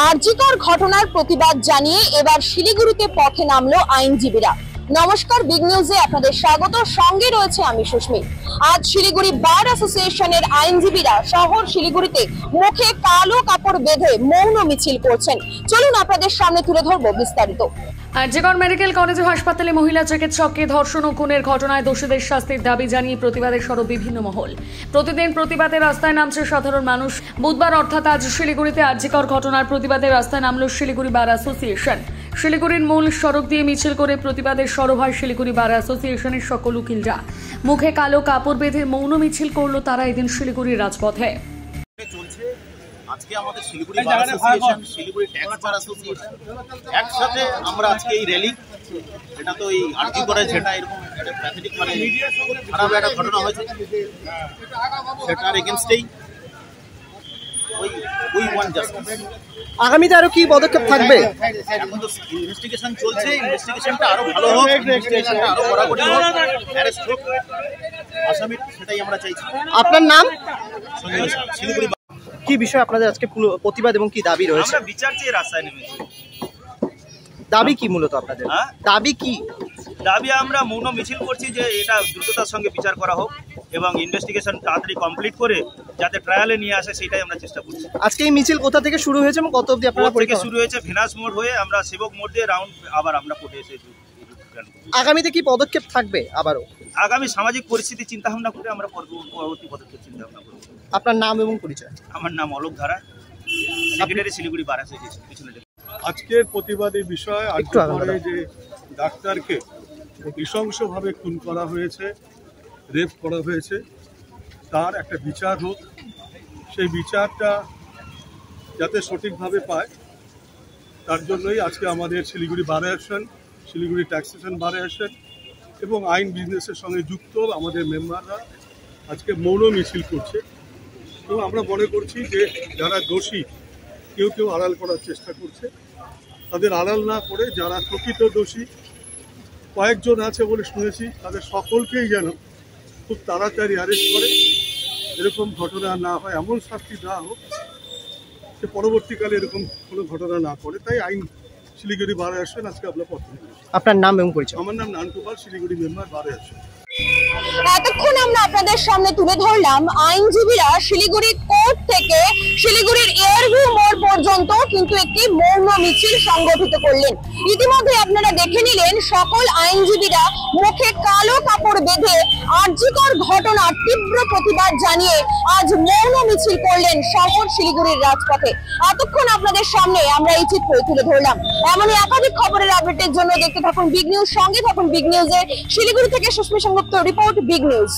আরজিকর ঘটনার প্রতিবাদ জানিয়ে এবার শিলিগুড়িতে পথে নামলো আইনজীবীরা। নমস্কার, বিগ নিউজে আপনাদের স্বাগত। সঙ্গে রয়েছে আমি সুস্মি। আজ শিলিগুড়ি বার অ্যাসোসিয়েশনের আইনজীবীরা শহর শিলিগুড়িতে মুখে কালো কাপড় বেঁধে মৌন মিছিল করছেন। চলুন আপনাদের সামনে তুলে ধরবো বিস্তারিত। আরজিকর মেডিকেল কলেজ ও হাসপাতালে মহিলা চিকিৎসককে ধর্ষণ ও খুনের ঘটনায় দোষীদের শাস্তির দাবি জানিয়ে প্রতিবাদের সরব বিভিন্ন মহল। প্রতিদিন প্রতিবাদে রাস্তায় নামছে সাধারণ মানুষ। বুধবার অর্থাৎ আজ শিলিগুড়িতে আরজিকর ঘটনার প্রতিবাদে রাস্তায় নামল শিলিগুড়ি বার অ্যাসোসিয়েশন। শিলিগুড়ির মূল সড়ক দিয়ে মিছিল করে প্রতিবাদের সরব হয় শিলিগুড়ি বার অ্যাসোসিয়েশনের সকল উকিলরা। মুখে কালো কাপড় বেঁধে মৌন মিছিল করল তারা এদিন শিলিগুড়ির রাজপথে। আজকে আমাদের Siliguri bar association, Siliguri tax bar association একসাথে আমরা আজকে এই র্যালি, এটা তো এই আরজি করে যেটা এরকম একটা প্যাথেটিক মানে খারাপ একটা ঘটনা হয়েছে সেটার এগেইনস্টেই উই ওয়ান্ট জাস্টিস। আগামীতে আরো কি পদক্ষেপ থাকবে? এখন তো ইনভেস্টিগেশন চলছে, ইনভেস্টিগেশনটা আরো ভালো হোক, ইনভেস্টিগেশনটা আরো কড়াকড়ি হোক, অ্যারেস্ট হোক আসামি, সেটাই আমরা চাইছি। আপনার নাম? শিলিগুড়ি। কি বিষয় আপনাদের আজকে প্রতিবাদ এবং কি দাবি রয়েছে? আমরা বিচার চেয়ে রাস্তায় নেমেছি। দাবি কি মূলত আপনাদের? দাবি কি? দাবি আমরা মৌন মিছিল করছি যে এটা দ্রুততার সঙ্গে বিচার করা হোক এবং ইনভেস্টিগেশন তাড়াতাড়ি কমপ্লিট করে যাতে ট্রায়ালে নিয়ে আসে সেটাই আমরা চেষ্টা করছি। আজকে এই মিছিল কোথা থেকে শুরু হয়েছে এবং কত অবধি আপনারা পরীক্ষা শুরু হয়েছে? ভেনাস মোড় হয়ে আমরা সেবক মোড় দিয়ে রাউন্ড আবার আমরা কোর্টে এসেছি। আগামীতে কি পদক্ষেপ থাকবে? আবারও আগামী সামাজিক পরিস্থিতি চিন্তা ভাবনা করে আমরা পরবর্তী পদক্ষেপ চিন্তা ভাবনা করব। আপনার নাম এবং পরিচয়? আমার নাম অলোক ধারা, সেক্রেটারি শিলিগুড়ি বার অ্যাসোসিয়েশন। পিছনে আজকের প্রতিবাদের বিষয় আজকে যে ডাক্তারকে নৃশংসভাবে খুন করা হয়েছে, রেপ করা হয়েছে, তার একটা বিচার হোক। সেই বিচারটা যাতে সঠিকভাবে পায় তার জন্যই আজকে আমাদের Siliguri bar association, Siliguri taxation bar association এবং আইন বিজনেসের সঙ্গে যুক্ত আমাদের মেম্বাররা আজকে মৌন মিছিল করছে। এবং আমরা মনে করছি যে যারা দোষী, কেউ আড়াল করার চেষ্টা করছে, তাদের আড়াল না করে যারা প্রকৃত দোষী কয়েকজন আছে বলে শুনেছি, তাদের সকলকেই যেন খুব তাড়াতাড়ি অ্যারেস্ট করে, এরকম ঘটনা না হয়, এমন শাস্তি দেওয়া হোক যে পরবর্তীকালে এরকম কোনো ঘটনা না করে। তাই আইন শিলিগুড়ি বার অ্যাসোসিয়েশন আজকে আপনার পথে নেমেছে। আপনার নাম এবং পরিচয়? আমার নাম নানকুমার, শিলিগুড়ি মেম্বার বার অ্যাসোসিয়েশন। এতক্ষণ আমরা আপনাদের সামনে তুলে ধরলাম আইনজীবীরা শিলিগুড়ি কোর্ট থেকে শিলিগুড়ির এয়ারভিউ মোড় পর্যন্ত কিন্তু একটি মৌন মিছিল সংগঠিত করলেন। ইতিমধ্যে আপনারা দেখে নিলেন সকল আইনজীবীরা মুখে কালো কাপড় বেঁধে আরজিকর ঘটনার তীব্র প্রতিবাদ জানিয়ে আজ মৌন মিছিল করলেন শহর শিলিগুড়ির রাজপথে। এতক্ষণ আপনাদের সামনে আমরা এই চিত্র তুলে ধরলাম। এমনই একাধিক খবরের আপডেটের জন্য দেখতে থাকুন বিগ নিউজ, সঙ্গে থাকুন বিগ নিউজের। শিলিগুড়ি থেকে সুস্মি সংগুপ্ত রিপোর্ট, বিগ নিউজ।